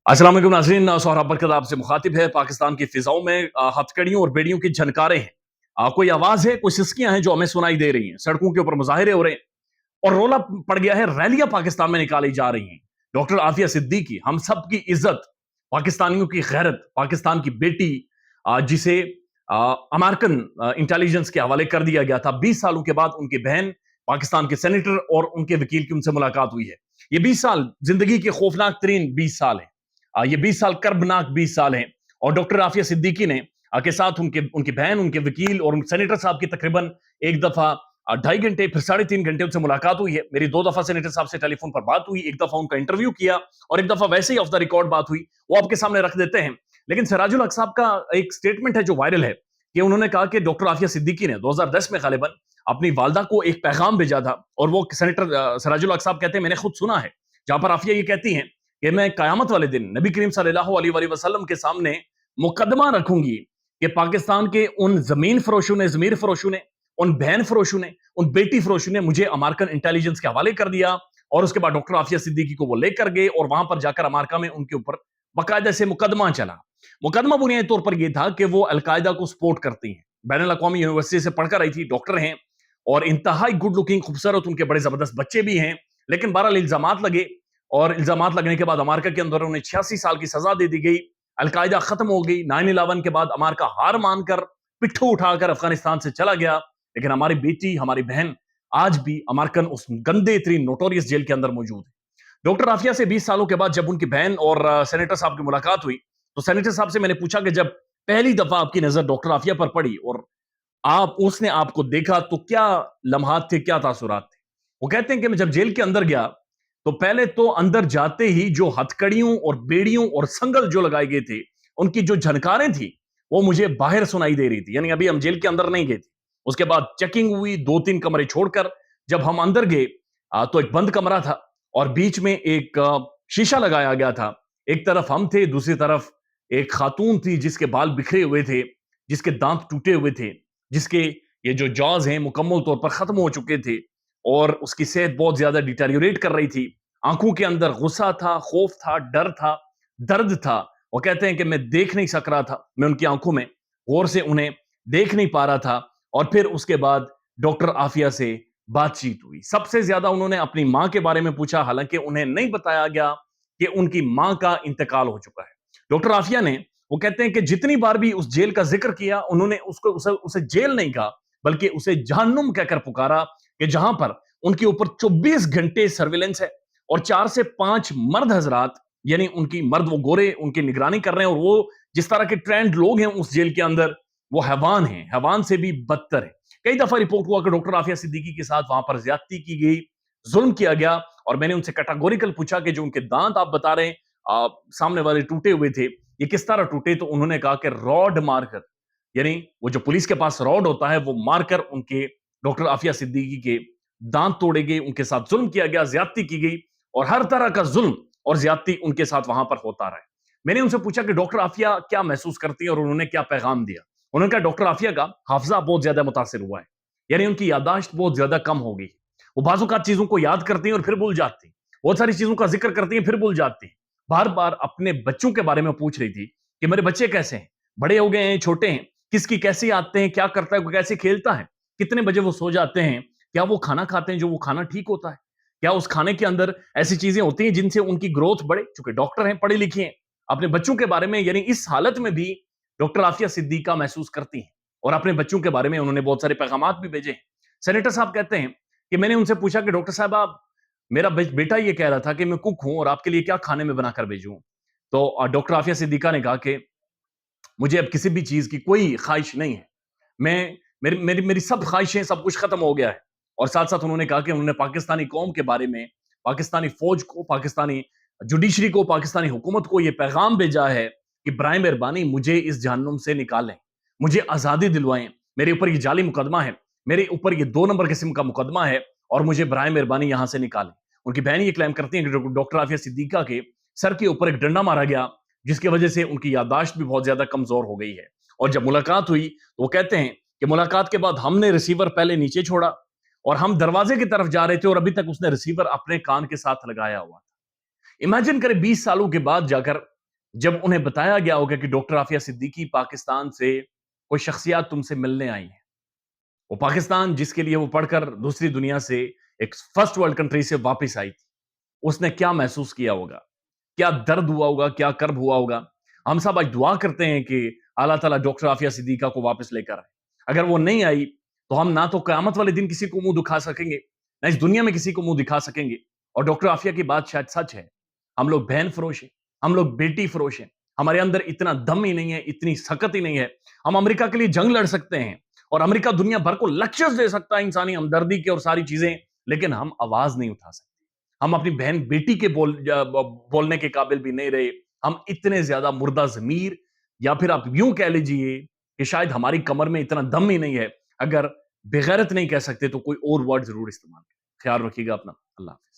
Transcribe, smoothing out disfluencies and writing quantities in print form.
अस्सलाम वालेकुम नाज़रीन, सोहराब बरकत आपसे मुखातिब है। पाकिस्तान की फिजाओं में हथकड़ियों और बेड़ियों की झनकारें हैं। कोई आवाज है, कोई सिस्कियां हैं जो हमें सुनाई दे रही हैं। सड़कों के ऊपर मुजाहिरे हो रहे हैं और रोला पड़ गया है। रैलियां पाकिस्तान में निकाली जा रही हैं। डॉक्टर आफिया सिद्दीकी, हम सब की इज्जत, पाकिस्तानियों की गैरत, पाकिस्तान की बेटी, जिसे अमेरिकन इंटेलिजेंस के हवाले कर दिया गया था। 20 सालों के बाद उनकी बहन, पाकिस्तान के सेनेटर और उनके वकील की उनसे मुलाकात हुई है। ये 20 साल जिंदगी के खौफनाक तरीन 20 साल है। ये 20 साल कर्बनाक 20 साल हैं। और डॉक्टर आफिया सिद्दीकी ने के साथ उनके उनकी बहन, उनके वकील और सेनेटर साहब की तकरीबन एक दफा 2.5 घंटे, फिर 3.5 घंटे उनसे मुलाकात हुई है। मेरी 2 दफा सेनेटर साहब से टेलीफोन पर बात हुई, एक दफा उनका इंटरव्यू किया और एक दफा वैसे ही ऑफ द रिकॉर्ड बात हुई। वो आपके सामने रख देते हैं। लेकिन सिराजुल हक साहब का एक स्टेटमेंट है जो वायरल है, कि उन्होंने कहा कि डॉक्टर आफिया सिद्दीकी ने 2010 में गालिबन अपनी वालदा को एक पैगाम भेजा था। और वो सेनेटर सिराजुल हक साहब कहते हैं, मैंने खुद सुना है, जहां पर आफिया ये कहती हैं कि मैं कयामत वाले दिन नबी करीम सल्लल्लाहु अलैहि वसल्लम के सामने मुकदमा रखूंगी कि पाकिस्तान के उन जमीन फरोशों ने, जमीर फरोशों ने, उन बहन फरोशों ने, उन बेटी फरोशों ने मुझे अमेरिकन इंटेलिजेंस के हवाले कर दिया। और उसके बाद डॉक्टर आफिया सिद्दीकी को वो लेकर गए और वहां पर जाकर अमेरिका में उनके ऊपर बाकायदा से मुकदमा चला। मुकदमा बुनियादी तौर पर यह था कि वो अलकायदा को सपोर्ट करती हैं। बैनुल अक़वामी यूनिवर्सिटी से पढ़कर आई थी, डॉक्टर हैं और इंतहाई गुड लुकिंग, खूबसूरत, उनके बड़े जबरदस्त बच्चे भी हैं। लेकिन बहरहाल इल्जामात लगे और इल्जामात लगने के बाद अमेरिका के अंदर उन्हें 86 साल की सजा दे दी गई। अलकायदा खत्म हो गई। 9/11 के बाद अमेरिका हार मानकर पिट्ठू उठाकर अफगानिस्तान से चला गया। लेकिन हमारी बेटी, हमारी बहन आज भी अमेरिकन उस गंदे तरीन नोटोरियस जेल के अंदर मौजूद है। डॉक्टर आफिया से 20 सालों के बाद जब उनकी बहन और सेनेटर साहब की मुलाकात हुई, तो सेनेटर साहब से मैंने पूछा कि जब पहली दफा आपकी नजर डॉक्टर आफिया पर पड़ी और उसने आपको देखा, तो क्या लम्हात थे, क्या तासुरात थे? वो कहते हैं कि मैं जब जेल के अंदर गया, तो पहले तो अंदर जाते ही जो हथकड़ियों और बेड़ियों और संगल जो लगाए गए थे, उनकी जो झनकारें थी, वो मुझे बाहर सुनाई दे रही थी। यानी अभी हम जेल के अंदर नहीं गए थे। उसके बाद चेकिंग हुई 2-3 कमरे छोड़कर। जब हम अंदर गए, तो एक बंद कमरा था और बीच में एक शीशा लगाया गया था। एक तरफ हम थे, दूसरी तरफ एक खातून थी जिसके बाल बिखरे हुए थे, जिसके दांत टूटे हुए थे, जिसके ये जो जॉज हैं मुकम्मल तौर पर खत्म हो चुके थे और उसकी सेहत बहुत ज्यादा डिटेरियोरेट कर रही थी। आंखों के अंदर गुस्सा था, खौफ था, डर था, दर्द था। वो कहते हैं कि मैं देख नहीं सक रहा था, मैं उनकी आंखों में गौर से उन्हें देख नहीं पा रहा था। और फिर उसके बाद डॉक्टर आफिया से बातचीत हुई। सबसे ज्यादा उन्होंने अपनी मां के बारे में पूछा, हालांकि उन्हें नहीं बताया गया कि उनकी मां का इंतकाल हो चुका है। डॉक्टर आफिया ने, वो कहते हैं कि जितनी बार भी उस जेल का जिक्र किया, उन्होंने उसे जेल नहीं कहा, बल्कि उसे जहन्नुम कहकर पुकारा, कि जहां पर उनके ऊपर 24 घंटे सर्विलेंस है और 4 से 5 मर्द हजरात, यानी उनकी मर्द, वो गोरे, उनकी निगरानी कर रहे हैं। और वो जिस तरह के ट्रेंड लोग हैं उस जेल के अंदर, वो हैवान हैं, हैवान से भी बदतर है। कई दफा रिपोर्ट हुआ कि डॉक्टर आफिया सिद्दीकी के साथ वहां पर ज्यादती की गई, जुल्म किया गया। और मैंने उनसे कैटेगोरिकल पूछा कि जो उनके दांत आप बता रहे हैं सामने वाले टूटे हुए थे, ये किस तरह टूटे? तो उन्होंने कहा कि रॉड मारकर, यानी वो जो पुलिस के पास रॉड होता है, वो मारकर उनके, डॉक्टर आफिया सिद्दीकी के दांत तोड़े गए, उनके साथ जुल्म किया गया, ज्यादती की गई। और हर तरह का जुल्म और ज्यादती उनके साथ वहां पर होता रहा है। मैंने उनसे पूछा कि डॉक्टर आफिया क्या महसूस करती है और उन्होंने क्या पैगाम दिया। उन्होंने कहा डॉक्टर आफिया का हाफजा बहुत ज्यादा मुतासिर हुआ है, यानी उनकी यादाश्त बहुत ज्यादा कम हो गई। वो बाजुकात चीजों को याद करती हैं और फिर भूल जाती हैं, बहुत सारी चीजों का जिक्र करती हैं फिर भूल जाती हैं। बार बार अपने बच्चों के बारे में पूछ रही थी कि मेरे बच्चे कैसे हैं, बड़े हो गए हैं, छोटे हैं, किसकी कैसी आते हैं, क्या करता है, वो कैसे खेलता है, कितने बजे वो सो जाते हैं, क्या वो खाना खाते हैं जो वो खाना ठीक होता है, क्या उस खाने के अंदर ऐसी चीजें होती हैं जिनसे उनकी ग्रोथ बढ़े। चूंकि डॉक्टर हैं, पढ़े लिखे हैं, अपने बच्चों के बारे में, यानी इस हालत में भी डॉक्टर आफिया सिद्दीका महसूस करती हैं और अपने बच्चों के बारे में उन्होंने बहुत सारे पैगामात भी भेजे हैं। सेनेटर साहब कहते हैं कि मैंने उनसे पूछा कि डॉक्टर साहब, आप, मेरा बेटा ये कह रहा था कि मैं कुक हूं और आपके लिए क्या खाने में बनाकर भेजूं। तो डॉक्टर आफिया सिद्दीका ने कहा कि मुझे अब किसी भी चीज की कोई ख्वाहिश नहीं है, मैं, मेरी मेरी मेरी सब ख्वाहिशें, सब कुछ खत्म हो गया है। और साथ साथ उन्होंने कहा कि उन्होंने पाकिस्तानी कौम के बारे में, पाकिस्तानी फौज को, पाकिस्तानी जुडिशरी को, पाकिस्तानी हुकूमत को यह पैगाम भेजा है कि बराए मेहरबानी मुझे इस जहन्नुम से निकालें, मुझे आजादी दिलवाएं। मेरे ऊपर ये जाली मुकदमा है, मेरे ऊपर ये 2 नंबर किस्म का मुकदमा है और मुझे बराए मेहरबानी यहां से निकालें। उनकी बहन ये क्लेम करती है कि डॉक्टर आफिया सिद्दीका के सर के ऊपर एक डंडा मारा गया, जिसकी वजह से उनकी याददाश्त भी बहुत ज्यादा कमजोर हो गई है। और जब मुलाकात हुई तो वो कहते हैं कि मुलाकात के बाद हमने रिसीवर पहले नीचे छोड़ा और हम दरवाजे की तरफ जा रहे थे और अभी तक उसने रिसीवर अपने कान के साथ लगाया हुआ था। इमेजिन करें, 20 सालों के बाद जाकर جب انہیں بتایا گیا ہوگا کہ ڈاکٹر عافیہ صدیقی پاکستان سے کوئی شخصیات تم سے ملنے آئی ہیں، وہ پاکستان جس کے لیے وہ پڑھ کر دوسری دنیا سے ایک فرسٹ ورلڈ کنٹری سے واپس آئی تھی، اس نے کیا محسوس کیا ہوگا، کیا درد ہوا ہوگا، کیا کرب ہوا ہوگا؟ ہم سب آج دعا کرتے ہیں کہ اللہ تعالیٰ ڈاکٹر عافیہ صدیقہ کو واپس لے کر آئے۔ اگر وہ نہیں آئی تو ہم نہ تو قیامت والے دن کسی کو منہ دکھا سکیں گے، نہ اس دنیا میں کسی کو منہ دکھا سکیں گے۔ اور ڈاکٹر عافیہ کی بات شاید سچ ہے، ہم لوگ بہن فروش ہیں، ہم لوگ بیٹی فروش ہیں، ہمارے اندر اتنا دم ہی نہیں ہے، اتنی سخت ہی نہیں ہے، ہم امریکہ کے لیے جنگ لڑ سکتے ہیں اور امریکہ دنیا بھر کو لیکچرز دے سکتا ہے انسانی ہمدردی کے اور ساری چیزیں، لیکن ہم آواز نہیں اٹھا سکتے۔ ہم اپنی بہن بیٹی کے بولنے کے قابل بھی نہیں رہے، ہم اتنے زیادہ مردہ ضمیر، یا پھر آپ یوں کہہ لیجئے کہ شاید ہماری کمر میں اتنا دم ہی نہیں ہے، اگر بغیرت نہیں کہہ سکتے تو کوئی اور ورڈ ضرور استعمال کریں۔ خیال رکھیے گا اپنا، اللہ حافظ۔